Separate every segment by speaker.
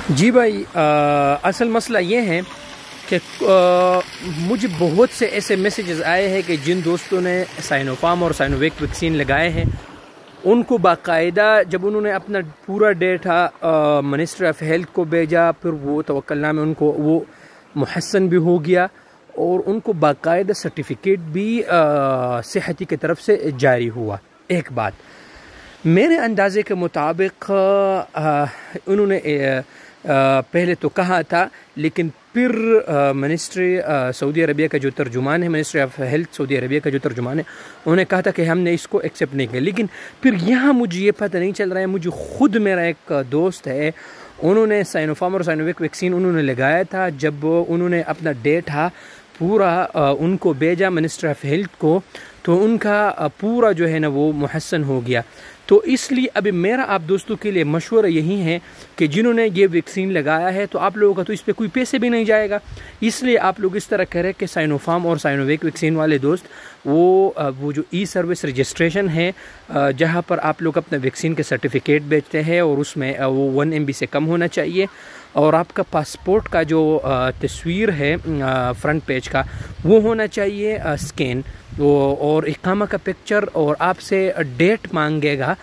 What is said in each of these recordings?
Speaker 1: جی بھائی، اصل مسئلہ یہ ہے کہ مجھے بہت سے ایسے میسیجز آئے ہیں کہ جن دوستوں نے سائنوفارم اور سائنوویک ویکسین لگائے ہیں، ان کو باقاعدہ جب انہوں نے اپنا پورا ڈیٹا منسٹری آف ہیلتھ کو بھیجا، پھر وہ توکلنامہ میں ان کو وہ محسن بھی ہو گیا اور ان کو باقاعدہ سرٹیفکیٹ بھی صحتی کی طرف سے جاری ہوا۔ ایک بات میرے اندازے کے مطابق انہوں نے پہلے تو کہا تھا، لیکن پھر منسٹری سعودی عربیہ کا جو ترجمان ہے، منسٹری آف ہیلتھ سعودی عربیہ کا جو ترجمان ہے، انہوں نے کہا تھا کہ ہم نے اس کو ایکسیپٹ نہیں کیا۔ لیکن پھر یہاں مجھے یہ پتہ نہیں چل رہا ہے، مجھے خود میرا ایک دوست ہے، انہوں نے سائنوفارم اور سائنوویک ویکسین انہوں نے لگایا تھا، جب انہوں نے اپنا ڈیٹا پورا ان کو بھیجا منسٹری آف ہیلتھ کو، تو ان کا پورا جو ہے نا وہ محسن ہو گیا۔ تو اس لیے ابھی میرا آپ دوستوں کے لیے مشورہ یہی ہے کہ جنہوں نے یہ ویکسین لگایا ہے، تو آپ لوگوں کا تو اس پہ کوئی پیسے بھی نہیں جائے گا، اس لیے آپ لوگ اس طرح کریں کہ سائنوفارم اور سائنوویک ویکسین والے دوست وہ جو ای سروس رجسٹریشن ہے، جہاں پر آپ لوگ اپنا ویکسین کے سرٹیفکیٹ بیچتے ہیں، اور اس میں وہ 1 MB سے کم ہونا چاہیے، اور آپ کا پاسپورٹ کا جو تصویر ہے فرنٹ پیج کا وہ ہونا چاہیے اسکین، اور اقامہ کا پکچر، اور آپ سے ڈیٹ مانگے گا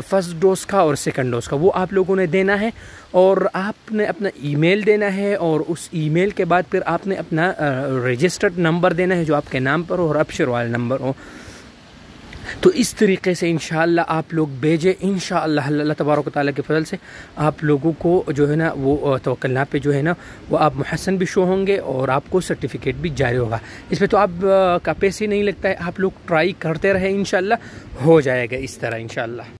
Speaker 1: فرسٹ ڈوز کا اور سیکنڈ ڈوز کا، وہ آپ لوگوں نے دینا ہے، اور آپ نے اپنا ای میل دینا ہے، اور اس ای میل کے بعد پھر آپ نے اپنا رجسٹرڈ نمبر دینا ہے جو آپ کے نام پر ہو اور ابشر والا نمبر ہو۔ تو اس طریقے سے انشاءاللہ آپ لوگ بھیجیں، انشاءاللہ اللہ تبارک و تعالیٰ کے فضل سے آپ لوگوں کو جو ہے نا وہ توکلنا پہ جو ہے نا وہ آپ محسن بھی شو ہوں گے، اور آپ کو سرٹیفکیٹ بھی جاری ہوگا۔ اس پہ تو آپ کا پیسے نہیں لگتا ہے، آپ لوگ ٹرائی کرتے رہے، انشاءاللہ ہو جائے گا اس طرح انشاءاللہ۔